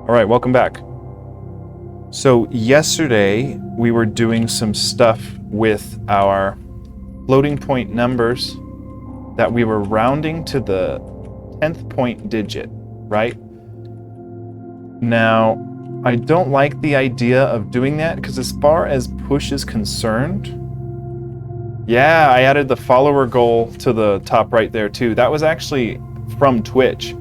All right, welcome back. So yesterday we were doing some stuff with our floating point numbers that we were rounding to the 10th point digit, right? Now, I don't like the idea of doing that because as far as push is concerned, yeah, I added the follower goal to the top right there too. That was actually from Twitch.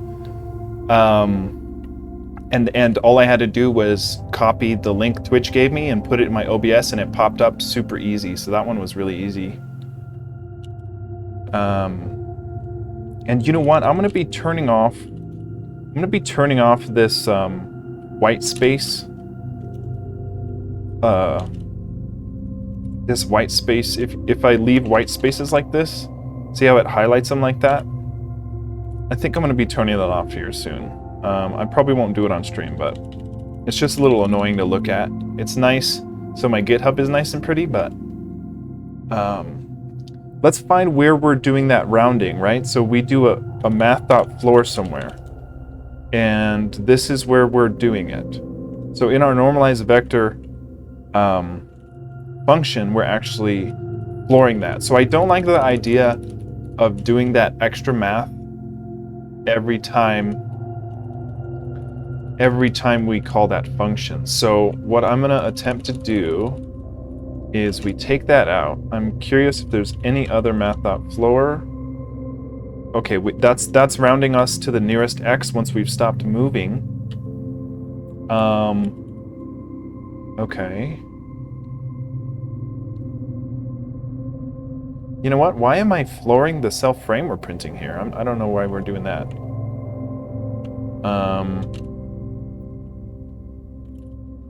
And all I had to do was copy the link Twitch gave me and put it in my OBS, and it popped up super easy. So that one was really easy. And you know what? I'm gonna be turning off this white space. This white space. If I leave white spaces like this, see how it highlights them like that? I think I'm gonna be turning that off here soon. I probably won't do it on stream, but it's just a little annoying to look at. It's nice, so my GitHub is nice and pretty, but let's find where we're doing that rounding, right? So we do a math.floor somewhere, and this is where we're doing it. So in our normalized vector function, we're actually flooring that. So I don't like the idea of doing that extra math every time we call that function. So what I'm gonna attempt to do is we take that out. I'm curious if there's any other math.floor. Okay, that's rounding us to the nearest x once we've stopped moving. Okay. You know what? Why am I flooring the self frame we're printing here? I don't know why we're doing that.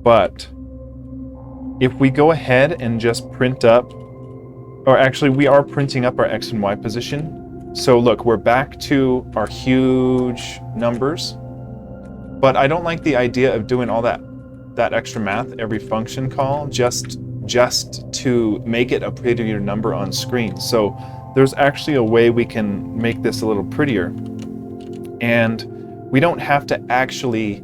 But if we go ahead and just print up, or actually we are printing up our X and Y position. So look, we're back to our huge numbers, but I don't like the idea of doing all that extra math every function call just to make it a prettier number on screen. So there's actually a way we can make this a little prettier. And we don't have to actually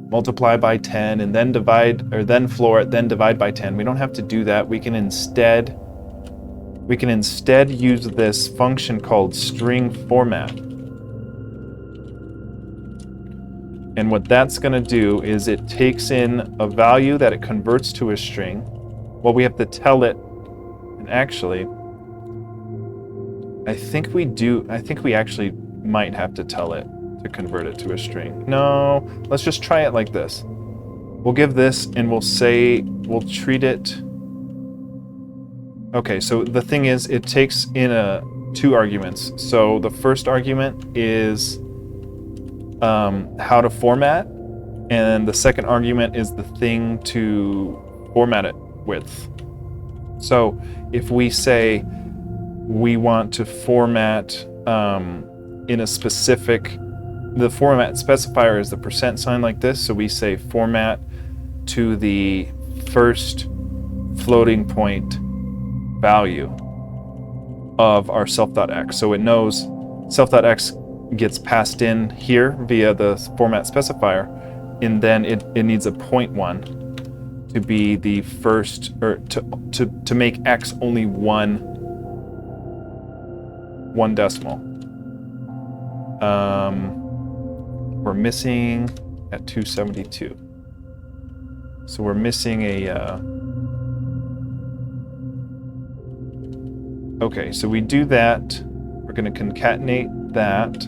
multiply by 10 and then divide, or then floor it, then divide by 10. We don't have to do that. We can instead use this function called string format. And what that's going to do is it takes in a value that it converts to a string. Well, we have to tell it, and actually, I think we actually might have to tell it to convert it to a string. No, let's just try it like this. We'll give this and we'll treat it. Okay, so the thing is, it takes in two arguments. So the first argument is how to format, and the second argument is the thing to format it with. So if we say we want to format in a specific, the format specifier is the %sign like this. So we say format to the first floating point value of our self.x. So it knows self.x gets passed in here via the format specifier, and then it needs a 0.1 to be the first, or to make x only one decimal. We're missing at 272. So we're missing a... Okay, so we do that. We're going to concatenate that.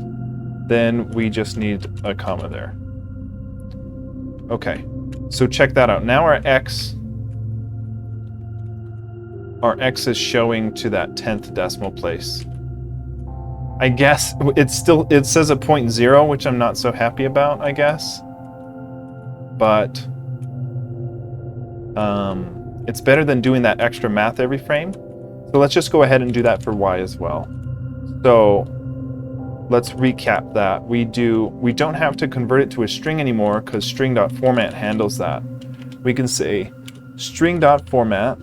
Then we just need a comma there. Okay, so check that out. Now our x is showing to that 10th decimal place. I guess it says a 0.0, which I'm not so happy about, I guess. But it's better than doing that extra math every frame. So let's just go ahead and do that for y as well. So let's recap that. We don't have to convert it to a string anymore because string.format handles that. We can say string.format,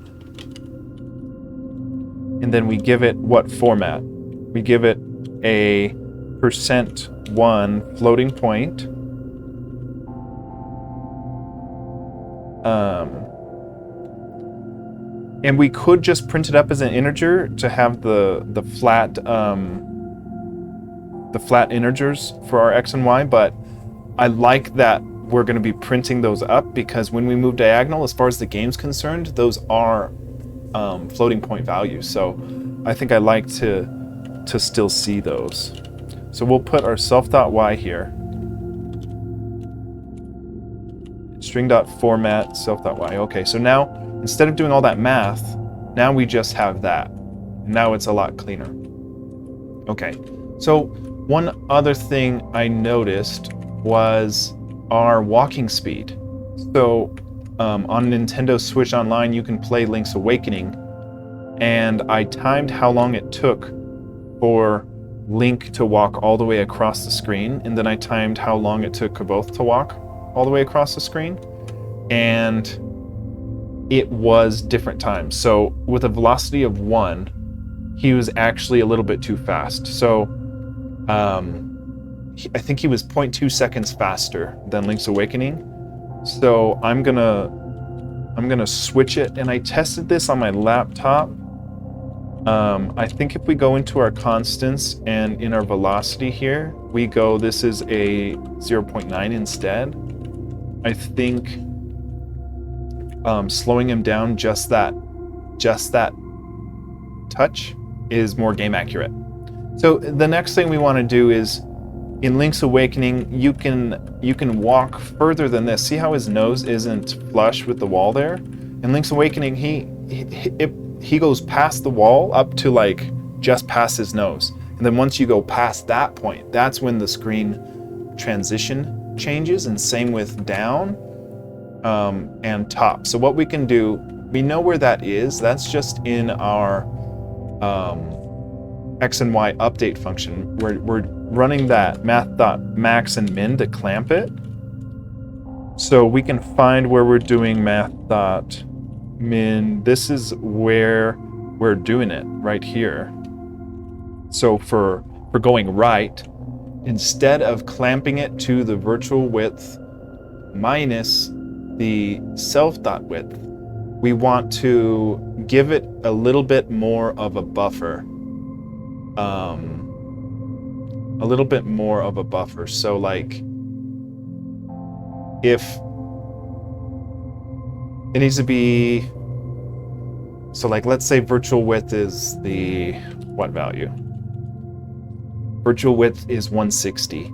and then we give it what format? We give it a %1 floating point And we could just print it up as an integer to have the flat integers for our x and y, but I like that we're going to be printing those up because when we move diagonal, as far as the game's concerned, those are floating point values. So I think I like to still see those. So we'll put our self.y here. String.format self.y. Okay, so now instead of doing all that math, now we just have that. Now it's a lot cleaner. Okay, so one other thing I noticed was our walking speed. So on Nintendo Switch Online, you can play Link's Awakening, and I timed how long it took for Link to walk all the way across the screen, and then I timed how long it took Kavoth to walk all the way across the screen, and it was different times. So with a velocity of 1, he was actually a little bit too fast. So I think he was 0.2 seconds faster than Link's Awakening. So I'm gonna switch it, and I tested this on my laptop. I think if we go into our constants and in our velocity here, we go, this is a 0.9 instead. I think slowing him down just that touch is more game accurate. So the next thing we want to do is, in Link's Awakening, you can walk further than this. See how his nose isn't flush with the wall there? In Link's Awakening, he goes past the wall up to like just past his nose. And then once you go past that point, that's when the screen transition changes, and same with down and top. So what we can do, we know where that is. That's just in our x and y update function. We're running that math.max and min to clamp it. So we can find where we're doing math.min. This is where we're doing it, right here. So for going right, instead of clamping it to the virtual width minus the self.width, we want to give it a little bit more of a buffer. A little bit more of a buffer. So like, if it needs to be, so like, let's say virtual width is the, what value? Virtual width is 160.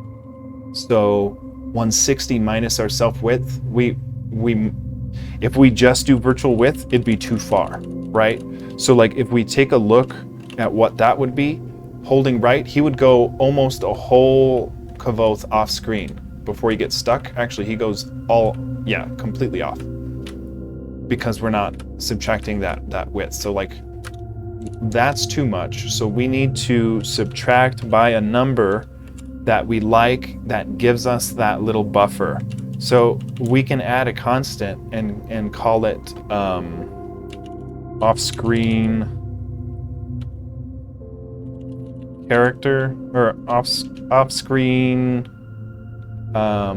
So 160 minus our self width, if we just do virtual width, it'd be too far, right? So like, if we take a look at what that would be, holding right, he would go almost a whole Kavoth off screen before he gets stuck. Actually, he goes completely off, because we're not subtracting that width. So like, that's too much. So we need to subtract by a number that we like, that gives us that little buffer. So we can add a constant and call it off-screen character, or off-screen I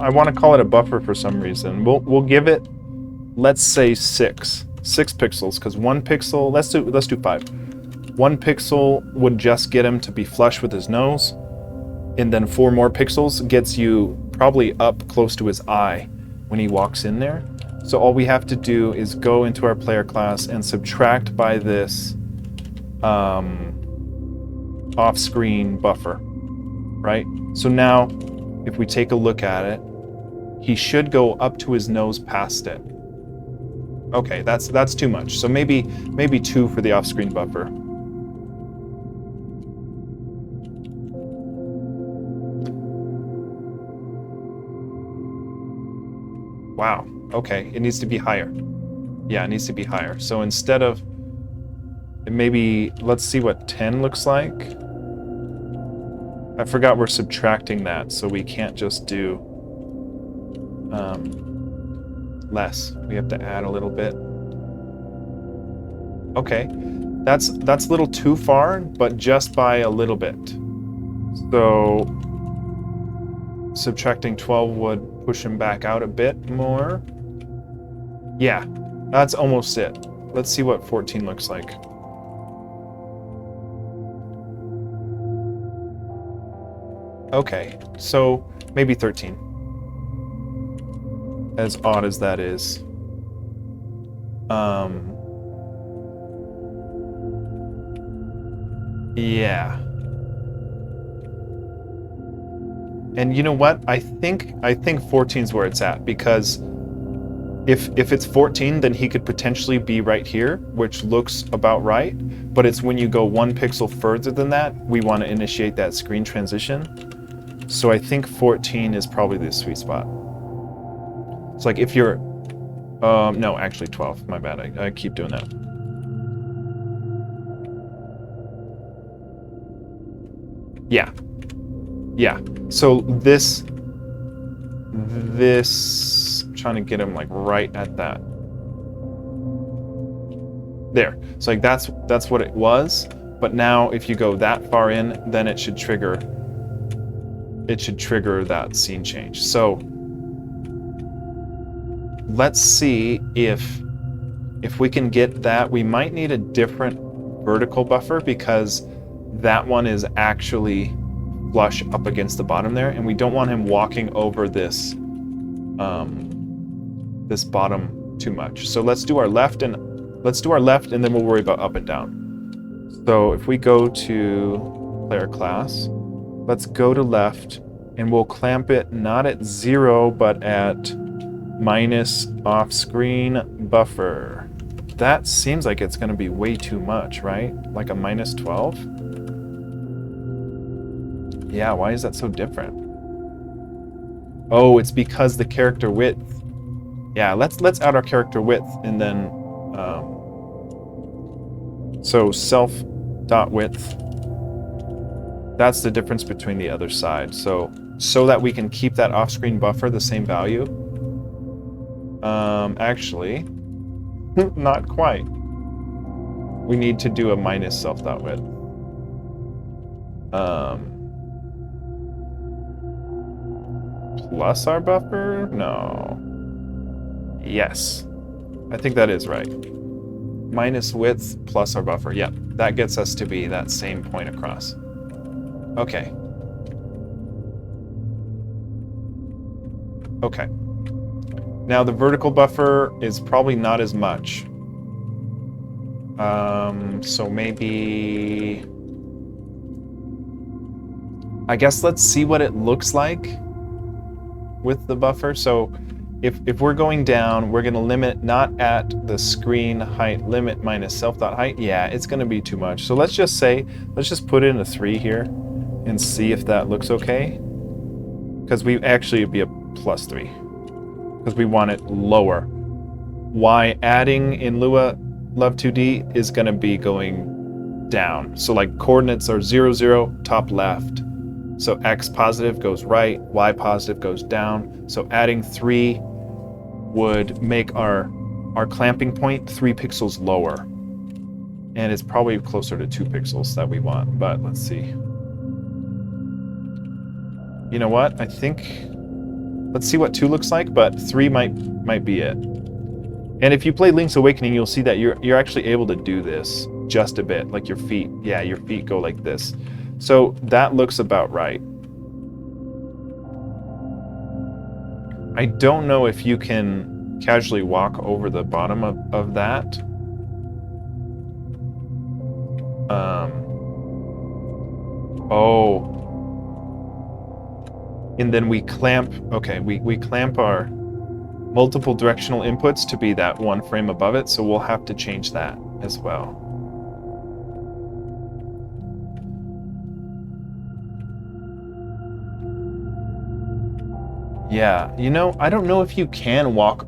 want to call it a buffer for some reason. We'll give it, let's say 6 pixels, because 1 pixel, let's do 5. 1 pixel would just get him to be flush with his nose, and then 4 more pixels gets you probably up close to his eye when he walks in there. So all we have to do is go into our player class and subtract by this off-screen buffer, right? So now, if we take a look at it, he should go up to his nose past it. Okay, that's too much. So maybe 2 for the off-screen buffer. Wow, okay, it needs to be higher. Yeah, it needs to be higher. So instead of, maybe, let's see what 10 looks like. I forgot we're subtracting that, so we can't just do less. We have to add a little bit. Okay, that's a little too far, but just by a little bit. So subtracting 12 would push him back out a bit more. Yeah, that's almost it. Let's see what 14 looks like. Okay, so maybe 13. As odd as that is. Yeah. And you know what? I think 14 is where it's at, because if it's 14, then he could potentially be right here, which looks about right. But it's when you go 1 pixel further than that, we want to initiate that screen transition. So I think 14 is probably the sweet spot. It's like if you're, no, actually 12. My bad. I keep doing that. Yeah. Yeah. So this, I'm trying to get him like right at that. There. So like that's what it was. But now if you go that far in, then it should trigger that scene change. So let's see if we can get that. We might need a different vertical buffer, because that one is actually flush up against the bottom there, and we don't want him walking over this this bottom too much. So let's do our left, and then we'll worry about up and down. So if we go to player class, let's go to left, and we'll clamp it not at 0 but at minus off screen buffer. That seems like it's going to be way too much, right? Like a minus 12? Yeah, why is that so different? Oh, it's because the character width. Yeah, let's add our character width, and then so self.width. That's the difference between the other side. So that we can keep that off-screen buffer the same value. Actually, not quite. We need to do a minus self.width. Plus our buffer? No. Yes. I think that is right. Minus width plus our buffer. Yep. That gets us to be that same point across. Okay. Okay. Now the vertical buffer is probably not as much. So maybe... I guess let's see what it looks like with the buffer. So if we're going down, we're going to limit not at the screen height limit minus self.height. Yeah, it's going to be too much. So let's just put in a 3 here and see if that looks okay. Because we actually would be a plus 3. Because we want it lower. Why adding in Lua Love 2D is going to be going down. So like coordinates are 0, 0, top left. So X positive goes right, Y positive goes down. So adding 3 would make our clamping point 3 pixels lower. And it's probably closer to 2 pixels that we want, but let's see. You know what? I think, let's see what 2 looks like, but 3 might be it. And if you play Link's Awakening, you'll see that you're actually able to do this just a bit, like your feet. Yeah, your feet go like this. So that looks about right. I don't know if you can casually walk over the bottom of that. Oh. And then we clamp, okay, we clamp our multiple directional inputs to be that 1 frame above it, so we'll have to change that as well. Yeah, you know, I don't know if you can walk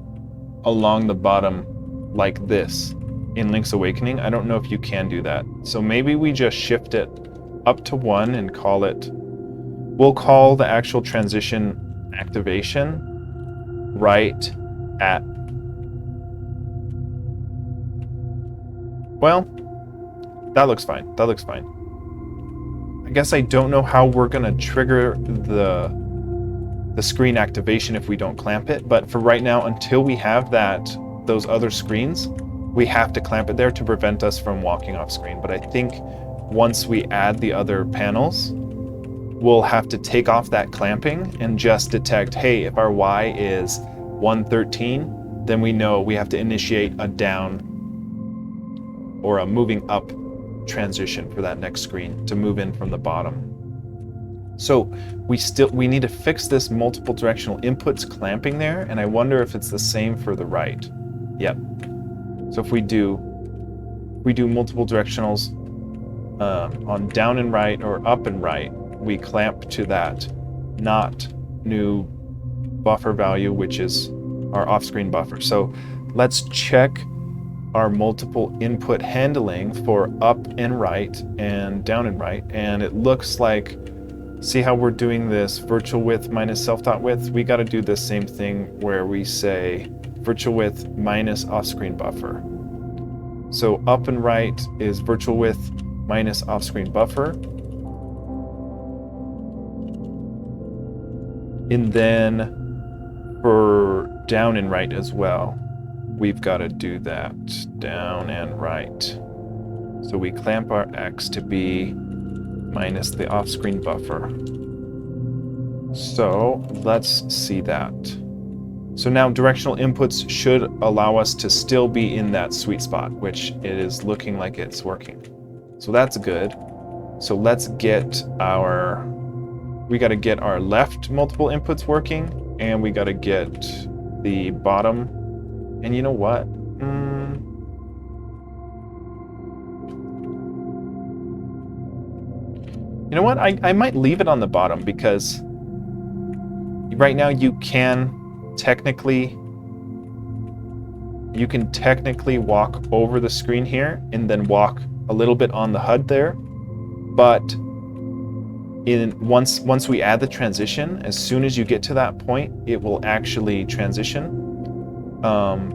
along the bottom like this in Link's Awakening. I don't know if you can do that. So maybe we just shift it up to 1 and call it, we'll call the actual transition activation right at, well, that looks fine. That looks fine. I guess I don't know how we're gonna trigger the screen activation if we don't clamp it, but for right now, until we have those other screens, we have to clamp it there to prevent us from walking off screen. But I think once we add the other panels, we'll have to take off that clamping and just detect, hey, if our Y is 113, then we know we have to initiate a down or a moving up transition for that next screen to move in from the bottom. So we need to fix this multiple directional inputs clamping there, and I wonder if it's the same for the right. Yep. So if we do multiple directionals on down and right or up and right, we clamp to that not new buffer value, which is our off-screen buffer. So let's check our multiple input handling for up and right and down and right, and it looks like, see how we're doing this virtual width minus self.width? We got to do the same thing where we say virtual width minus off-screen buffer. So up and right is virtual width minus off-screen buffer. And then for down and right as well, we've got to do that, down and right. So we clamp our X to be minus the off-screen buffer. So let's see that. So now directional inputs should allow us to still be in that sweet spot, which it is looking like it's working. So that's good. So let's get we got to get our left multiple inputs working, and we got to get the bottom. And you know what? You know what? I might leave it on the bottom, because right now you can technically walk over the screen here and then walk a little bit on the HUD there. But once we add the transition, as soon as you get to that point, it will actually transition.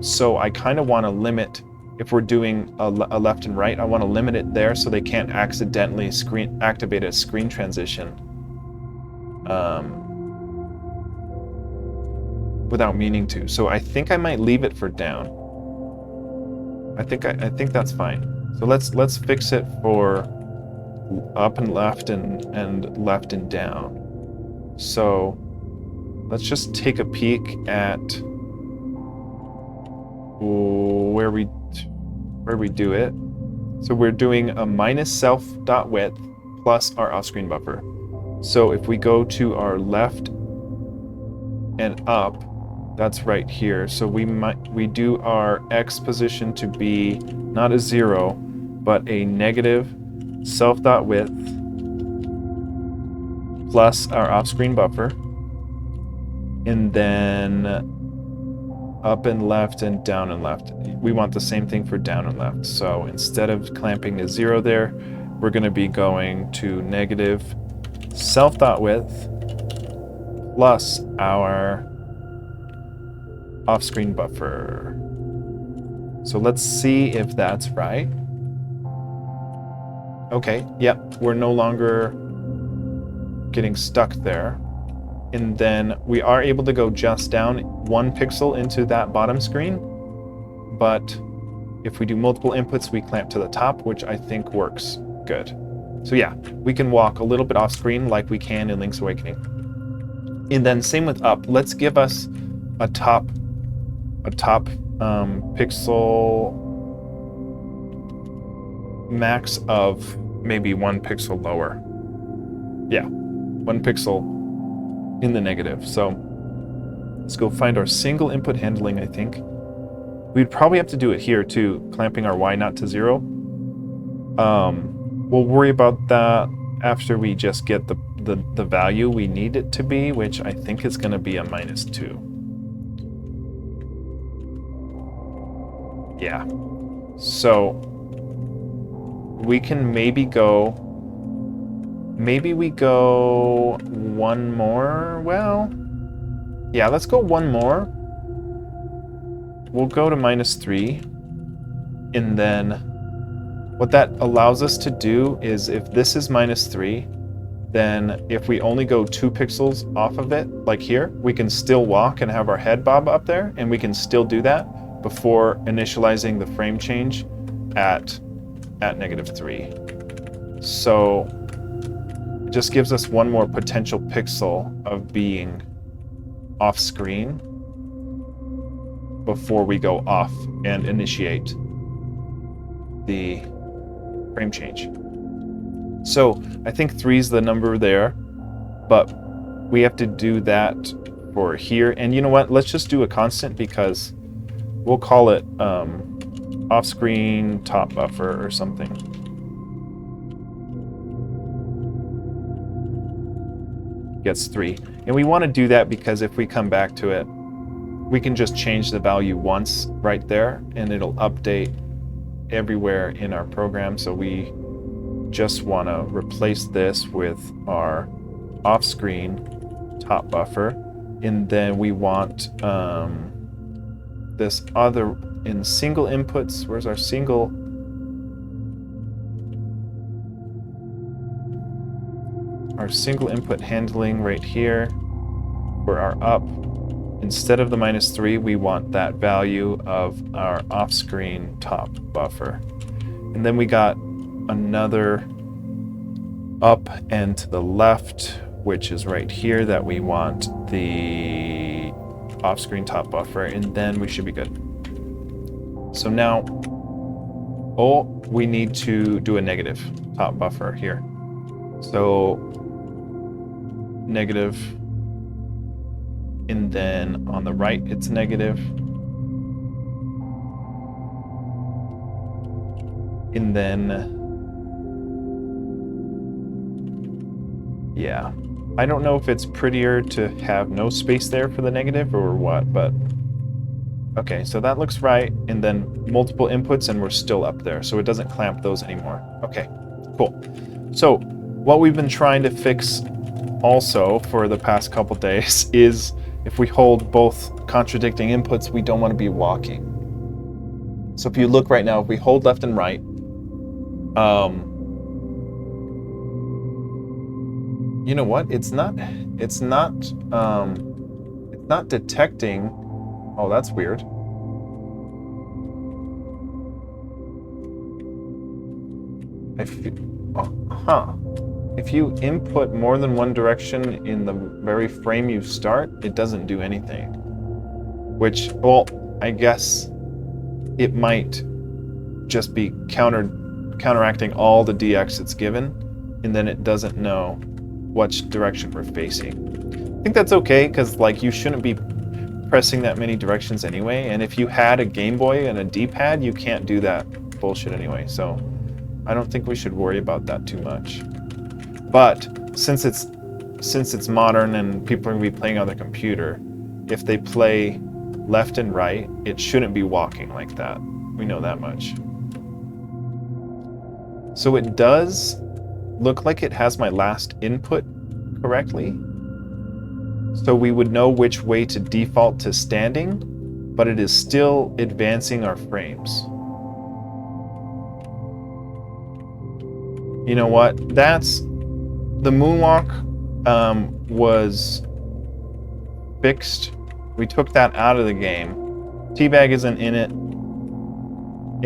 So I kind of want to limit, if we're doing a left and right, I want to limit it there so they can't accidentally activate a screen transition without meaning to. So I think I might leave it for down. I think that's fine. So let's fix it for up and left and left and down. So let's just take a peek at where we do it. So we're doing a minus self.width plus our off-screen buffer. So if we go to our left and up, that's right here. So we do our X position to be not a 0, but a negative self.width plus our off-screen buffer. And then up and left and down and left. We want the same thing for down and left. So instead of clamping to 0 there, we're going to be going to negative self.width plus our off-screen buffer. So let's see if that's right. Okay, yep, we're no longer getting stuck there. And then we are able to go just down 1 pixel into that bottom screen. But if we do multiple inputs, we clamp to the top, which I think works good. So yeah, we can walk a little bit off screen like we can in Link's Awakening. And then same with up. Let's give us a top pixel max of maybe 1 pixel lower. Yeah, 1 pixel in the negative. So let's go find our single input handling, I think. We'd probably have to do it here too, clamping our Y not to 0. We'll worry about that after we just get the value we need it to be, which I think is going to be a -2. Yeah. So we can maybe we go one more. Well, yeah, let's go one more. We'll go to -3. And then what that allows us to do is, if this is -3 then if we only go 2 pixels off of it, like here, we can still walk and have our head bob up there, and we can still do that before initializing the frame change at -3. So it just gives us one more potential pixel of being off screen before we go off and initiate the frame change. So I think 3 is the number there, but we have to do that for here. And you know what? Let's just do a constant, because we'll call it off-screen top buffer or something. Gets 3. And we want to do that because if we come back to it, we can just change the value once right there, and it'll update everywhere in our program. So we just want to replace this with our off-screen top buffer, and then we want this other in single inputs. Where's our single? Our single input handling right here for our up. Instead of the -3, we want that value of our off-screen top buffer. And then we got another up and to the left, which is right here, that we want the off-screen top buffer, and then we should be good. So now, we need to do a negative top buffer here. So negative, and then on the right it's negative, and then yeah, I don't know if it's prettier to have no space there for the negative or what, but okay, so that looks right, and then multiple inputs and we're still up there, so it doesn't clamp those anymore. Okay, cool. So what we've been trying to fix also for the past couple days is if we hold both contradicting inputs, we don't want to be walking. So if you look right now, if we hold left and right, you know what? It's not detecting. Oh, that's weird. If you input more than one direction in the very frame you start, it doesn't do anything. Which, well, I guess it might just be counteracting all the DX it's given, and then it doesn't know which direction we're facing. I think that's okay, because like you shouldn't be pressing that many directions anyway, and if you had a Game Boy and a D-pad, you can't do that bullshit anyway, so I don't think we should worry about that too much. But since it's modern and people are going to be playing on their computer, if they play left and right, it shouldn't be walking like that. We know that much. So it does look like it has my last input correctly. So we would know which way to default to standing, but it is still advancing our frames. You know what? That's the moonwalk was fixed. We took that out of the game. Teabag isn't in it.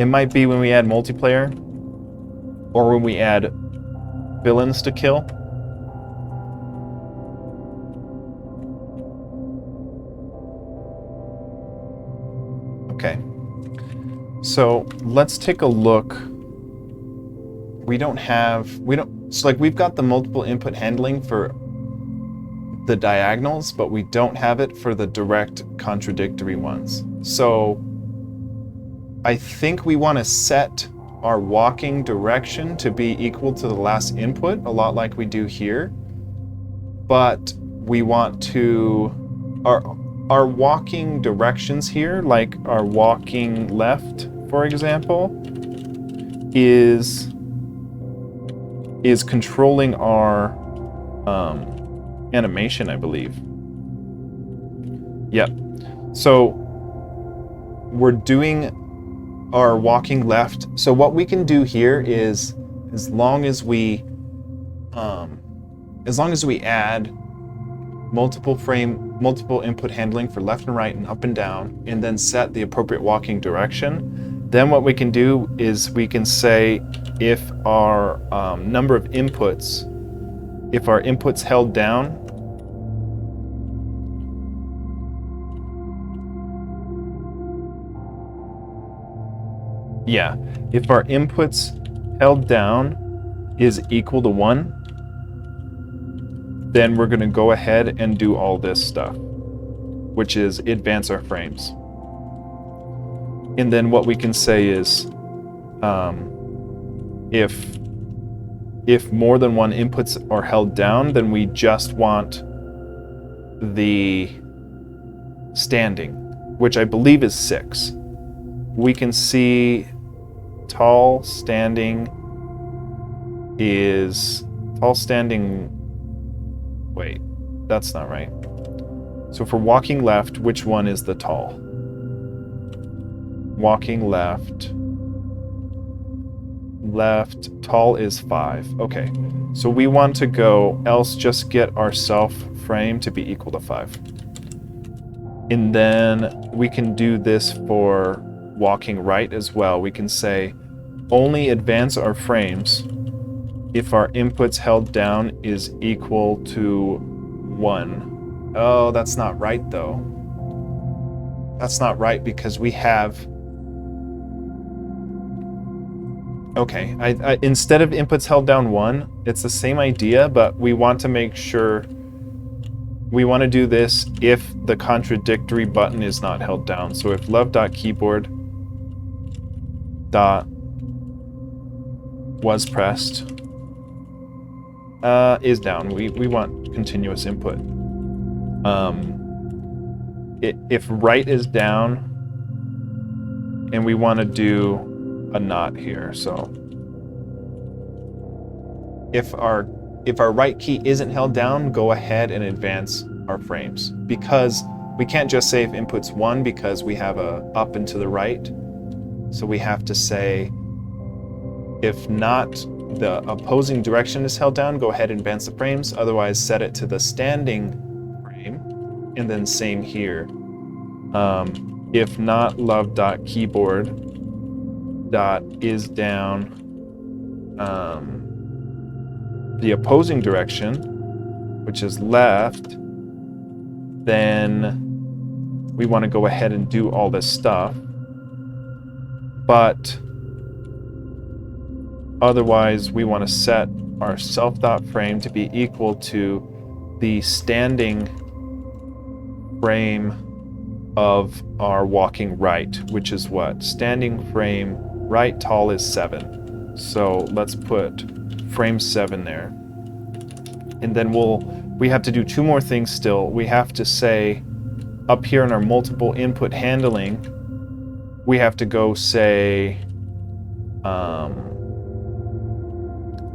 It might be when we add multiplayer or when we add villains to kill. Okay. So let's take a look. So like we've got the multiple input handling for the diagonals, but we don't have it for the direct contradictory ones. So I think we want to set our walking direction to be equal to the last input, a lot like we do here. But we want to, our walking directions here, like our walking left, for example, is controlling our animation, I believe. Yep. So we're doing our walking left. So what we can do here is, as long as we as long as we add multiple input handling for left and right and up and down, and then set the appropriate walking direction, then what we can do is we can say if our number of inputs, if our inputs held down, if our inputs held down is equal to 1, then we're going to go ahead and do all this stuff, which is advance our frames. And then what we can say is if more than one inputs are held down, then we just want the standing, which I believe is 6. We can see tall standing, wait, that's not right. So for walking left, which one is the tall? Walking left, tall is 5. Okay, so we want to go else just get our self frame to be equal to 5. And then we can do this for walking right as well. We can say only advance our frames if our inputs held down is equal to 1. Oh, that's not right though. That's not right because we have... Okay, I instead of inputs held down 1, it's the same idea, but we want to make sure we want to do this if the contradictory button is not held down. So if love.keyboard was pressed is down, we want continuous input. If right is down, and we want to do a not here, so if our right key isn't held down, go ahead and advance our frames, because we can't just say if input's 1 because we have a up and to the right. So we have to say if not the opposing direction is held down, go ahead and advance the frames, otherwise set it to the standing frame, and then same here. If not love.keyboard is down the opposing direction, which is left, then we want to go ahead and do all this stuff. But otherwise, we want to set our self.frame to be equal to the standing frame of our walking right, which is what? Standing frame right tall is 7. So let's put frame 7 there. And then we have to do 2 more things still. We have to say up here in our multiple input handling, we have to go say,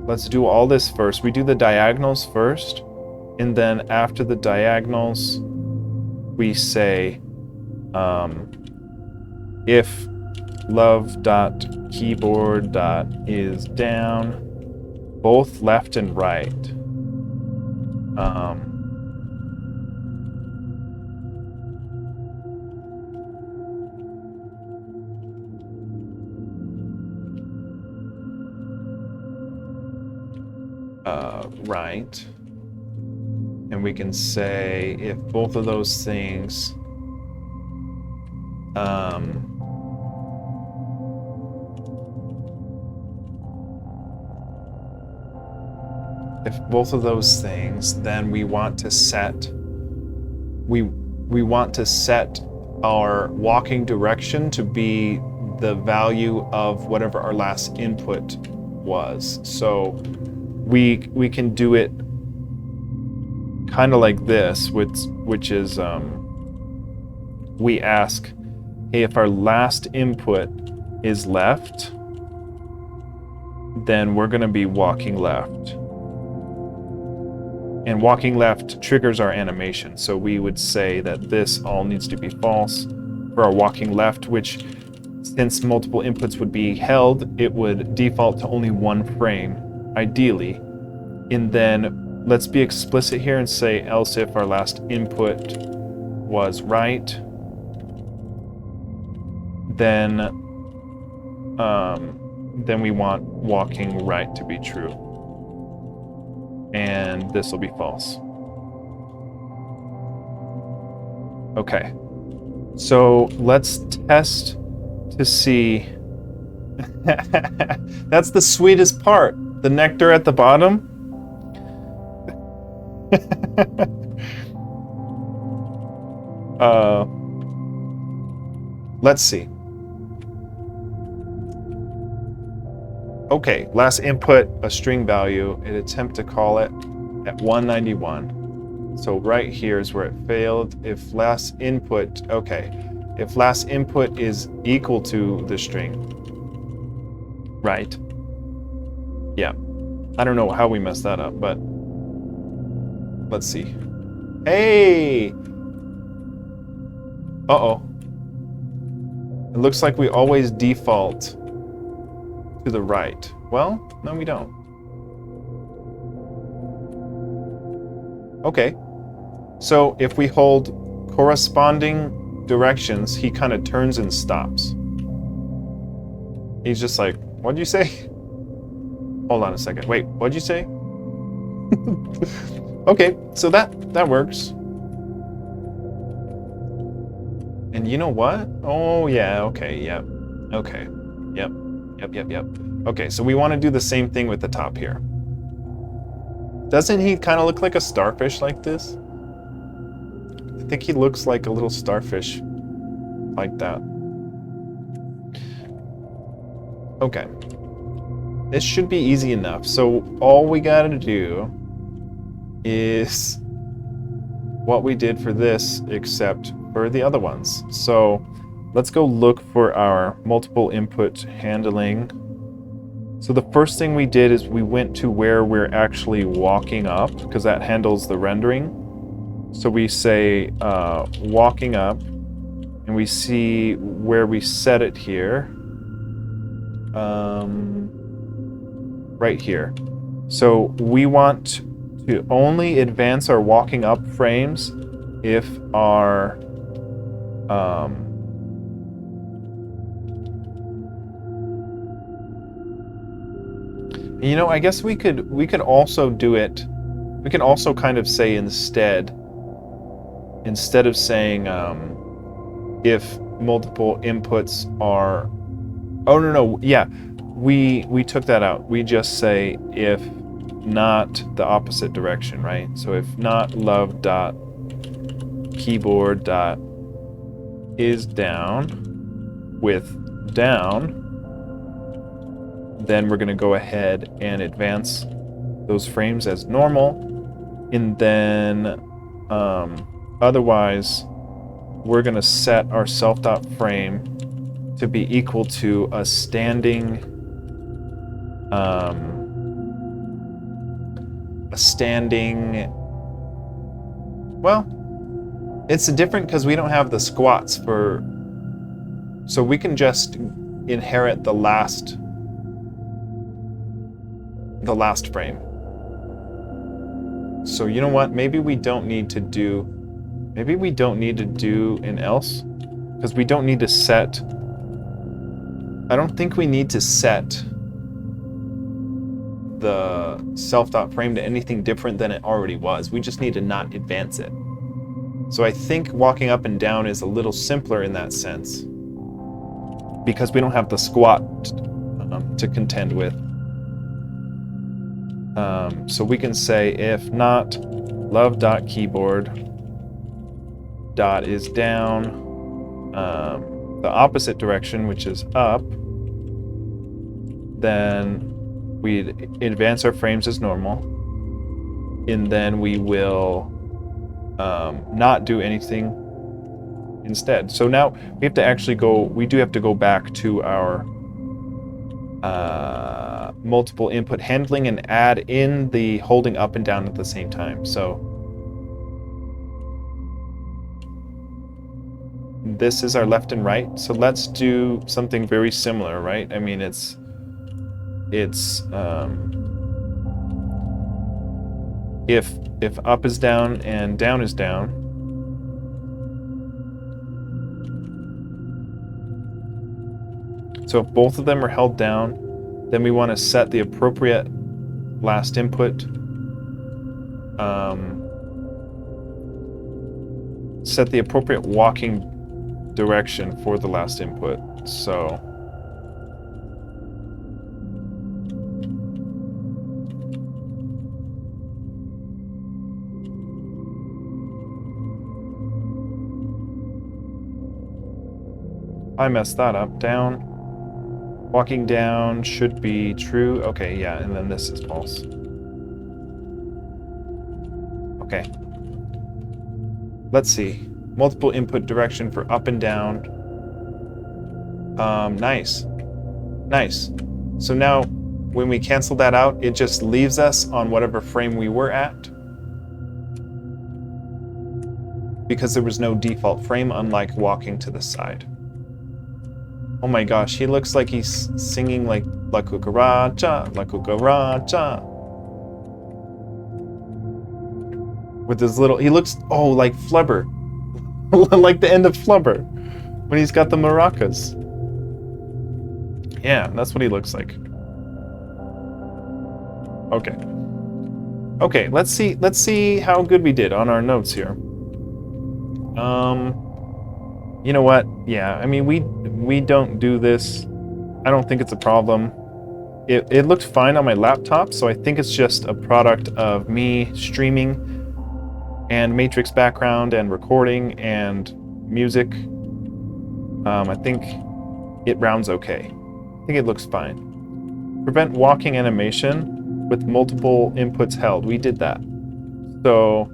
let's do all this first. We do the diagonals first, and then after the diagonals, we say, if love.keyboard is down, both left and right. Right. And we can say if both of those things then we want to set our walking direction to be the value of whatever our last input was. So we can do it kind of like this, which is we ask, hey, if our last input is left, then we're going to be walking left. And walking left triggers our animation. So we would say that this all needs to be false for our walking left, which, since multiple inputs would be held, it would default to only 1 frame, ideally. And then let's be explicit here and say else if our last input was right, then we want walking right to be true. And this will be false. Okay. So let's test to see. That's the sweetest part. The nectar at the bottom. Let's see. Okay, last input, a string value. It attempt to call it at 191. So right here is where it failed. If last input, okay. If last input is equal to the string, right? Yeah. I don't know how we messed that up, but let's see. Hey! Uh-oh. It looks like we always default to the right. Well, no, we don't. Okay. So if we hold corresponding directions, he kind of turns and stops. He's just like, what'd you say? Hold on a second. Wait, what'd you say? Okay, so that works. And you know what? Oh, yeah, okay, yep. Okay, yep. Okay, so we want to do the same thing with the top here. Doesn't he kind of look like a starfish like this? I think he looks like a little starfish like that. Okay. This should be easy enough. So all we gotta do is what we did for this, except for the other ones. So let's go look for our multiple input handling. So the first thing we did is we went to where we're actually walking up, because that handles the rendering. So we say walking up, and we see where we set it here. Right here. So we want to only advance our walking up frames if our you know, I guess we could also do it. We can also kind of say instead of saying if multiple inputs are, oh no, yeah, we took that out. We just say if not the opposite direction, right? So if not love dot keyboard dot is down with down, then we're going to go ahead and advance those frames as normal. And then otherwise, we're going to set our self.frame to be equal to a standing well, it's different because we don't have the squats for, so we can just inherit the last frame. So you know what? Maybe we don't need to do an else, because we don't need to set. I don't think we need to set the self.frame to anything different than it already was. We just need to not advance it. So I think walking up and down is a little simpler in that sense, because we don't have the squat to contend with. So we can say if not love.keyboard dot is down the opposite direction, which is up, then we advance our frames as normal, and then we will not do anything instead. So now we have to actually we do have to go back to our multiple input handling and add in the holding up and down at the same time. So this is our left and right. So let's do something very similar, right? I mean, if up is down and down is down, so if both of them are held down, then we want to set the appropriate last input. Set the appropriate walking direction for the last input. So I messed that up. Down. Walking down should be true. Okay, yeah, and then this is false. Okay. Let's see. Multiple input direction for up and down. Nice. Nice. So now, when we cancel that out, it just leaves us on whatever frame we were at. Because there was no default frame, unlike walking to the side. Oh my gosh, he looks like he's singing like La Cucaracha, La Cucaracha. With his little, he looks, oh, like Flubber. Like the end of Flubber. When he's got the maracas. Yeah, that's what he looks like. Okay. Okay, let's see how good we did on our notes here. You know what? Yeah, I mean, we don't do this. I don't think it's a problem. It looked fine on my laptop, so I think it's just a product of me streaming and matrix background and recording and music. I think it rounds okay. I think it looks fine. Prevent walking animation with multiple inputs held. We did that. So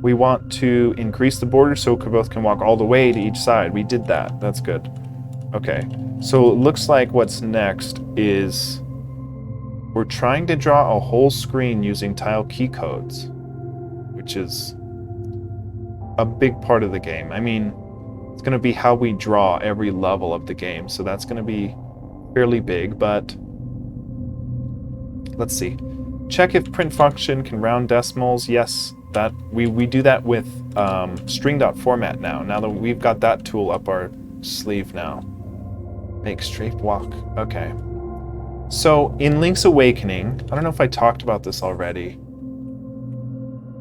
we want to increase the border so both can walk all the way to each side. We did that. That's good. Okay. So it looks like what's next is we're trying to draw a whole screen using tile key codes, which is a big part of the game. I mean, it's going to be how we draw every level of the game. So that's going to be fairly big, but let's see. Check if print function can round decimals. Yes. That we do that with string.format now that we've got that tool up our sleeve now. Make strafe walk. Okay. So in Link's Awakening, I don't know if I talked about this already,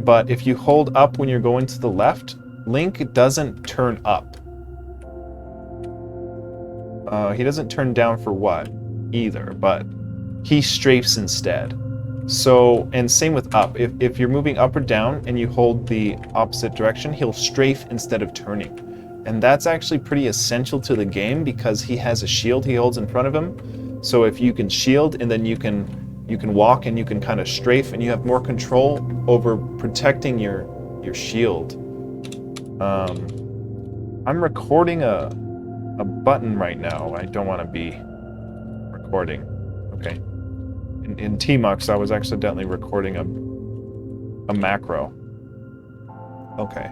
but if you hold up when you're going to the left, Link doesn't turn up. He doesn't turn down for what either, but he strafes instead. So, and same with up. If you're moving up or down and you hold the opposite direction, he'll strafe instead of turning. And that's actually pretty essential to the game because he has a shield he holds in front of him. So if you can shield and then you can walk and you can kind of strafe and you have more control over protecting your shield. I'm recording a button right now. I don't want to be recording. Okay. In Tmux, I was accidentally recording a macro. Okay.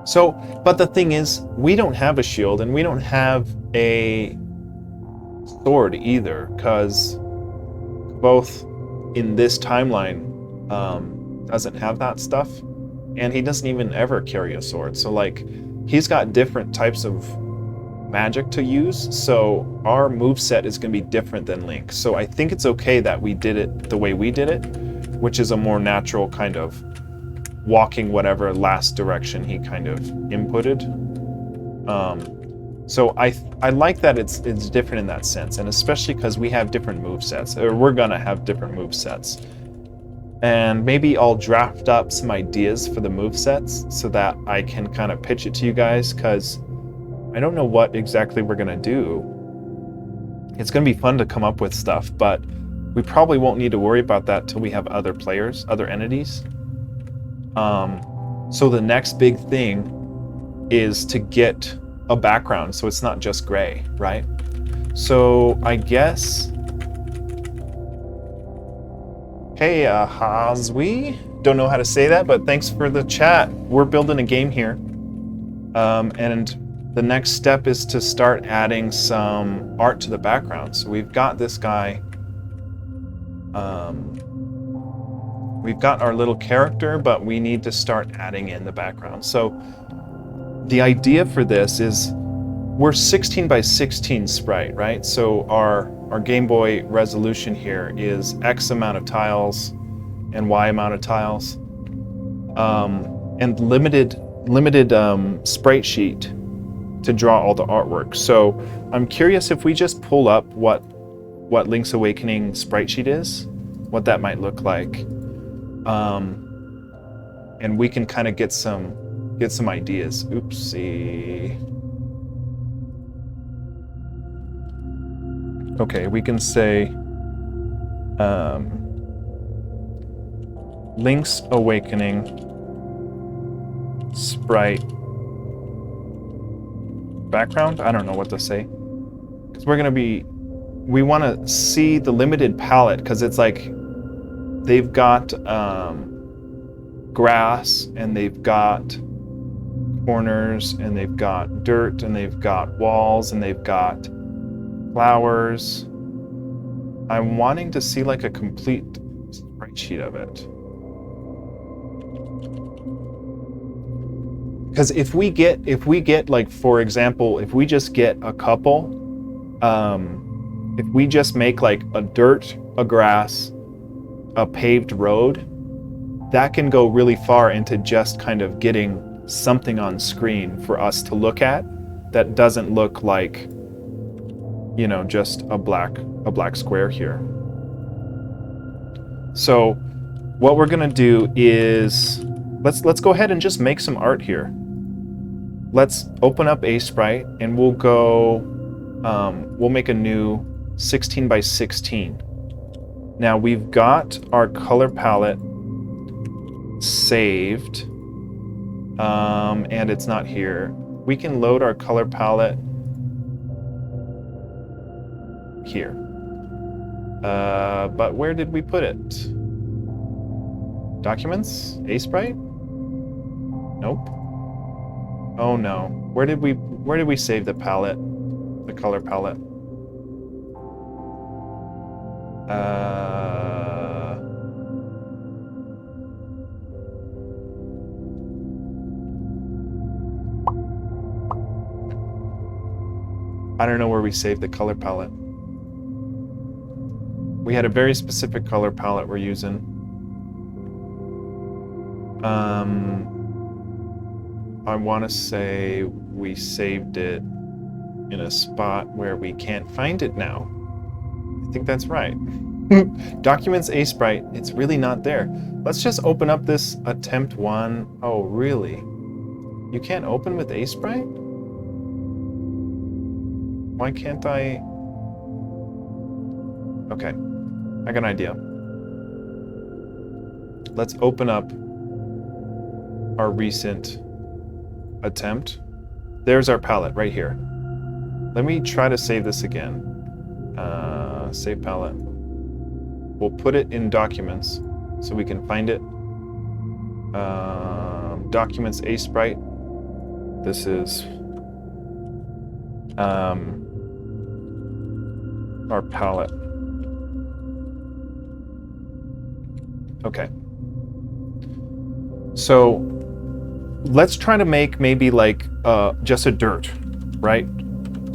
So, but the thing is, we don't have a shield and we don't have a sword either, because both in this timeline doesn't have that stuff, and he doesn't even ever carry a sword. So, like, he's got different types of magic to use, so our moveset is going to be different than Link. So I think it's okay that we did it the way we did it, which is a more natural kind of walking whatever last direction he kind of inputted. So I like that it's different in that sense, and especially because we have different movesets, or we're gonna have different movesets. And maybe I'll draft up some ideas for the movesets so that I can kind of pitch it to you guys, because I don't know what exactly we're gonna do. It's gonna be fun to come up with stuff, but we probably won't need to worry about that till we have other players, other entities. So the next big thing is to get a background so it's not just gray, right? So I guess, hey, Hazwi, don't know how to say that, but thanks for the chat. We're building a game here, and the next step is to start adding some art to the background. So we've got this guy we've got our little character, but we need to start adding in the background. So the idea for this is we're 16 by 16 sprite, right? So our Game Boy resolution here is X amount of tiles and Y amount of tiles, and limited sprite sheet to draw all the artwork. So I'm curious if we just pull up what Link's Awakening sprite sheet is, what that might look like, and we can kind of get some ideas. Oopsie. Okay, we can say Link's Awakening sprite background. I don't know what to say, because we want to see the limited palette, because it's like they've got grass, and they've got corners, and they've got dirt, and they've got walls, and they've got flowers. I'm wanting to see like a complete sprite sheet of it. Because if we get like, for example, if we just get a couple, if we just make like a dirt, a grass, a paved road, that can go really far into just kind of getting something on screen for us to look at that doesn't look like, you know, just a black square here. So what we're gonna do is let's go ahead and just make some art here. Let's open up a sprite, and we'll go we'll make a new 16 by 16. Now we've got our color palette saved, and it's not here. We can load our color palette here. But where did we put it? Documents? A sprite? Nope. Oh no. Where did we save the palette? The color palette? I don't know where we saved the color palette. We had a very specific color palette we're using. I want to say we saved it in a spot where we can't find it now. I think that's right. Documents A sprite, it's really not there. Let's just open up this attempt one. Oh, really? You can't open with A sprite? Why can't I? Okay, I got an idea. Let's open up our recent attempt. There's our palette right here. Let me try to save this again. Save palette. We'll put it in documents so we can find it. Documents A sprite. This is our palette. Okay. So let's try to make maybe like just a dirt, right?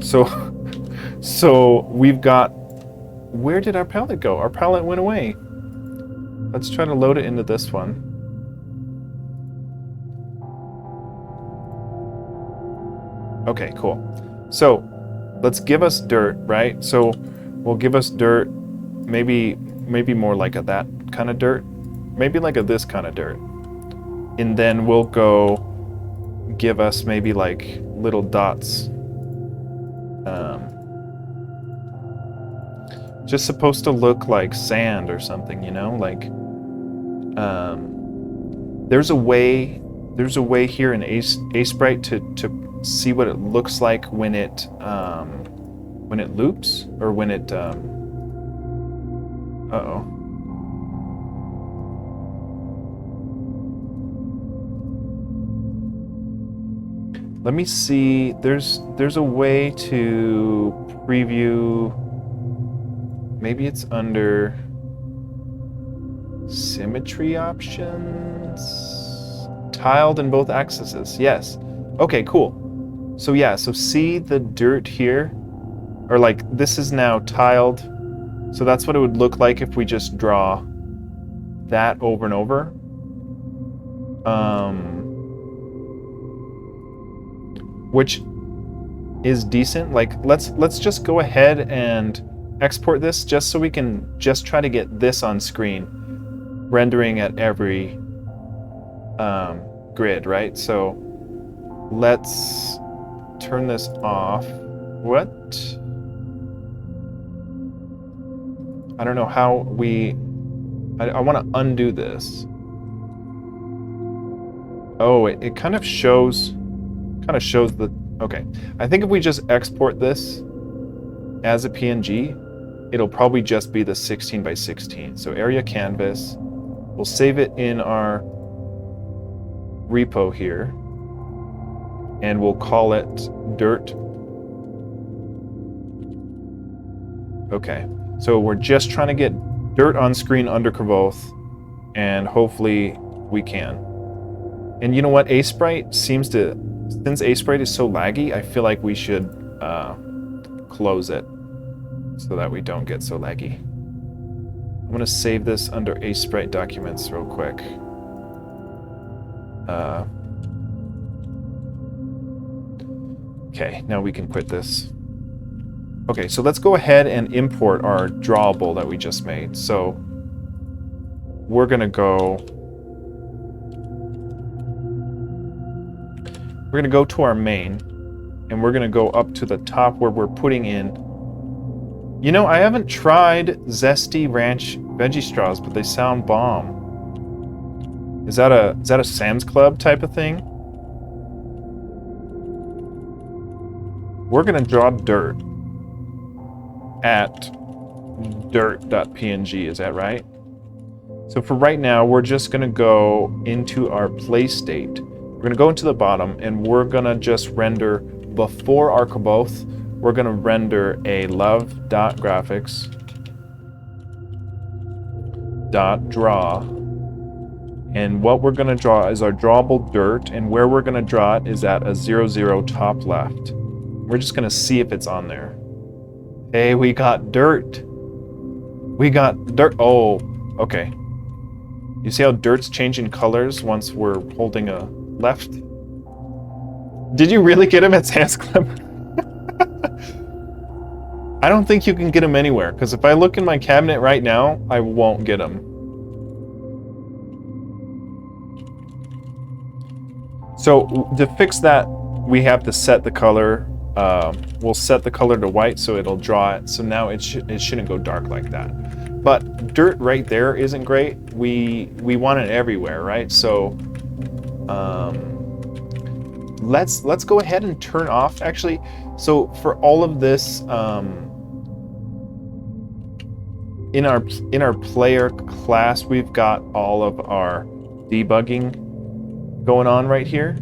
So we've got, where did our palette go? Our palette went away. Let's try to load it into this one. Okay, cool. So let's give us dirt, right? So we'll give us dirt, maybe more like that kind of dirt, maybe like this kind of dirt. And then we'll go give us maybe like little dots. Just supposed to look like sand or something, you know, like there's a way here in A sprite to see what it looks like when it loops, or when it let me see. There's a way to preview. Maybe it's under Symmetry options. Tiled in both axes. Yes. Okay, cool. So yeah, so see the dirt here? Or like, this is now tiled. So that's what it would look like if we just draw that over and over. Which is decent. Like, let's just go ahead and export this just so we can just try to get this on screen, rendering at every grid, right? So let's turn this off. What? I don't know how we... I want to undo this. Oh, it kind of shows the... Okay. I think if we just export this as a PNG, it'll probably just be the 16 by 16. So area canvas. We'll save it in our repo here. And we'll call it dirt. Okay. So we're just trying to get dirt on screen under Kavoth, and hopefully we can. And you know what? Asprite seems to... Since Asprite is so laggy, I feel like we should close it so that we don't get so laggy. I'm going to save this under Asprite documents real quick. Okay, now we can quit this. Okay, so let's go ahead and import our drawable that we just made. So we're going to go... We're going to go to our main, and we're going to go up to the top where we're putting in... You know, I haven't tried Zesty Ranch Veggie Straws, but they sound bomb. Is that a Sam's Club type of thing? We're going to draw dirt at dirt.png, is that right? So for right now, we're just going to go into our play state. We're going to go into the bottom, and we're going to just render before our Kavoth. We're going to render a love.graphics.draw. And what we're going to draw is our drawable dirt, and where we're going to draw it is at a 0, 0 top left. We're just going to see if it's on there. Hey, we got dirt. We got dirt. Oh, okay. You see how dirt's changing colors once we're holding a left? Did you really get him at Sam's Club? I don't think you can get him anywhere, because if I look in my cabinet right now, I won't get him. So to fix that, we have to set the color. We'll set the color to white so it'll draw it. So now it shouldn't go dark like that. But dirt right there isn't great. We want it everywhere, right? So let's go ahead and turn off. Actually, so for all of this, in our player class, we've got all of our debugging going on right here.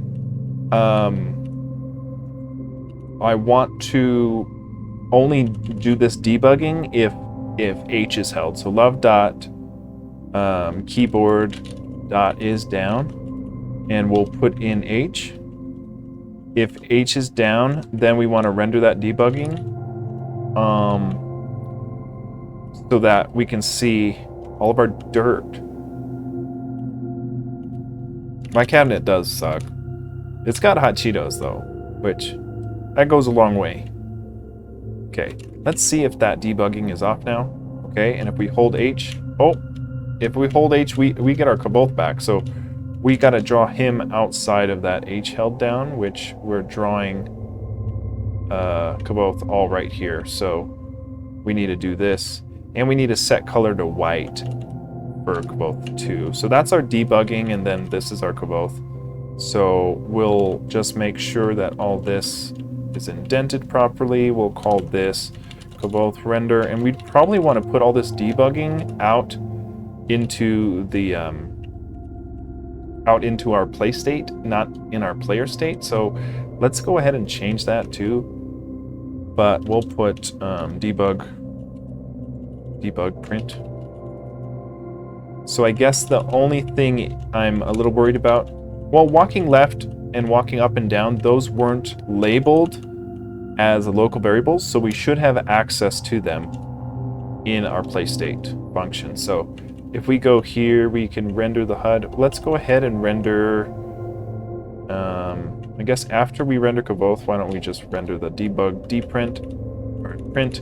I want to only do this debugging if H is held. So love dot keyboard dot is down, and we'll put in H. If H is down, then we want to render that debugging, so that we can see all of our dirt. My cabinet does suck. It's got hot Cheetos though, which that goes a long way. Okay, let's see if that debugging is off now. Okay, and if we hold H, if we hold H, we get our Kavoth back. So we got to draw him outside of that H held down, which we're drawing Kavoth all right here. So we need to do this, and we need to set color to white for Kavoth 2. So that's our debugging, and then this is our Kavoth. So we'll just make sure that all this is indented properly. We'll call this Kavoth render, and we'd probably want to put all this debugging out into the out into our play state, not in our player state. So let's go ahead and change that too. But we'll put debug print. So I guess the only thing I'm a little worried about, well, walking left and walking up and down, those weren't labeled as local variables, so we should have access to them in our playstate function. So if we go here, we can render the HUD. Let's go ahead and render, I guess after we render Kavoth, why don't we just render the debug dprint or print,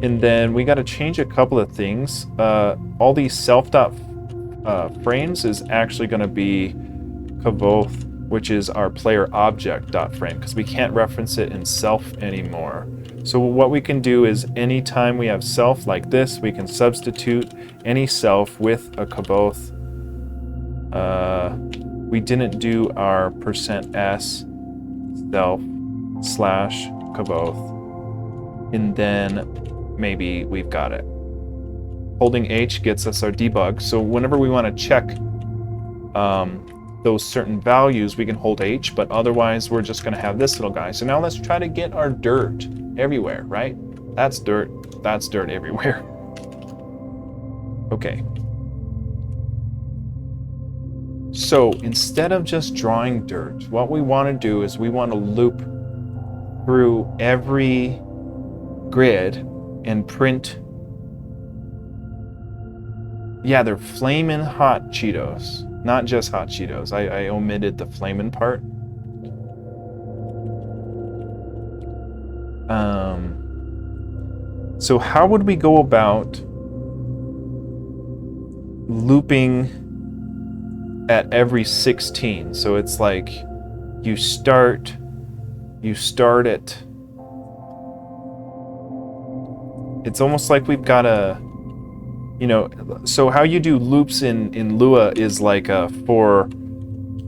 and then we got to change a couple of things. All these self.frames is actually going to be Kavoth, which is our player object.frame, because we can't reference it in self anymore. So what we can do is anytime we have self like this, we can substitute any self with a Kavoth. We didn't do our %s self slash Kavoth, and then maybe we've got it. Holding H gets us our debug. So whenever we want to check those certain values, we can hold H, but otherwise we're just going to have this little guy. So now let's try to get our dirt everywhere, right? That's dirt everywhere. Okay. So instead of just drawing dirt, what we want to do is we want to loop through every grid and print. Yeah, they're flamin' hot Cheetos. Not just hot Cheetos. I omitted the flamin' part. So how would we go about looping at every 16? So it's like you start it. It's almost like we've got a, so how you do loops in Lua is like a for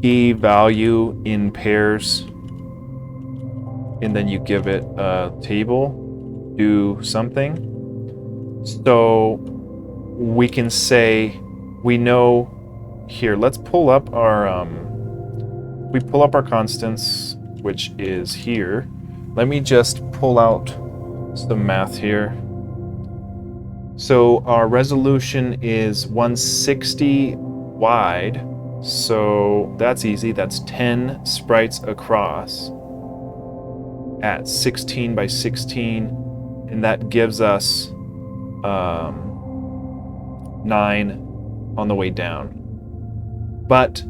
key value in pairs, and then you give it a table, do something. So we can say, we know here, let's pull up our, we pull up our constants, which is here. Let me just pull out some math here. So our resolution is 160 wide, so that's easy. That's 10 sprites across at 16 by 16, and that gives us 9 on the way down. But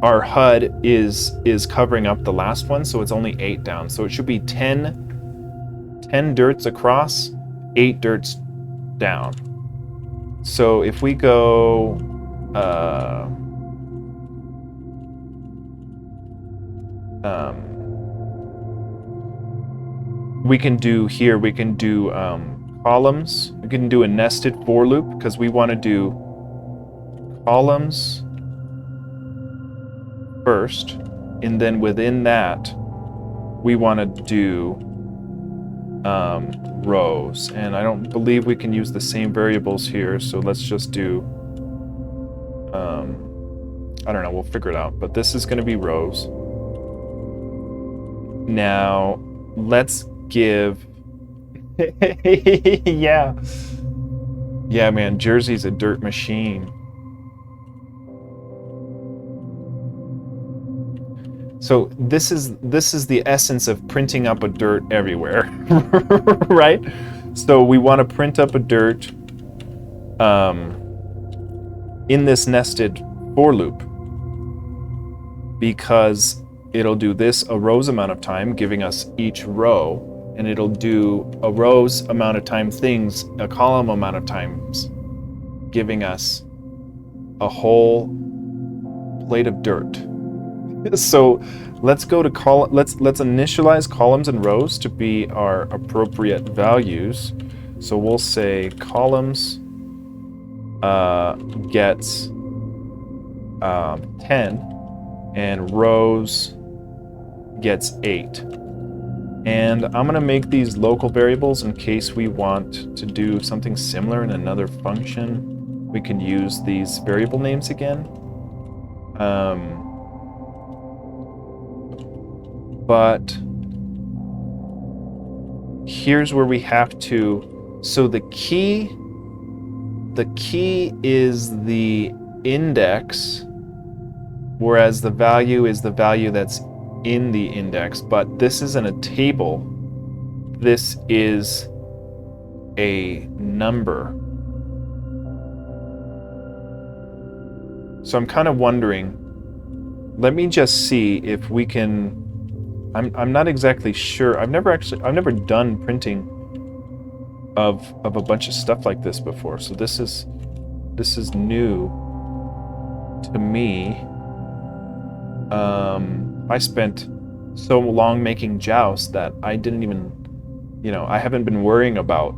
our HUD is covering up the last one, so it's only 8 down. So it should be 10 dirts across, 8 dirts down. So if we go we can do here, we can do columns. We can do a nested for loop because we want to do columns first, and then within that we want to do rows, and I don't believe we can use the same variables here, so let's just do I don't know, we'll figure it out, but this is going to be rows. Now let's give yeah man, Jersey's a dirt machine. So this is the essence of printing up a dirt everywhere, right? So we want to print up a dirt in this nested for loop, because it'll do this a row's amount of time, giving us each row, and it'll do a row's amount of time things a column amount of times, giving us a whole plate of dirt. So let's go to let's initialize columns and rows to be our appropriate values. So we'll say columns gets 10 and rows gets 8. And I'm going to make these local variables in case we want to do something similar in another function. We can use these variable names again. But here's where we have to, so the key the key is the index, whereas the value is the value that's in the index, but this isn't a table. This is a number. So I'm kind of wondering, let me just see if we can, I'm not exactly sure. I've never done printing of a bunch of stuff like this before. So this is new to me. I spent so long making Joust that I didn't even, I haven't been worrying about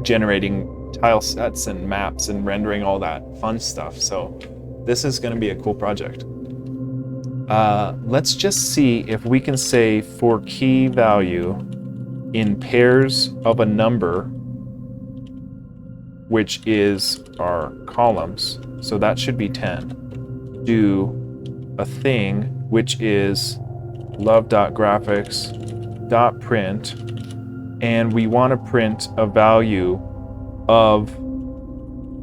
generating tile sets and maps and rendering all that fun stuff. So this is going to be a cool project. Let's just see if we can say for key value in pairs of a number, which is our columns. So that should be 10. Do a thing, which is love.graphics.print, and we want to print a value of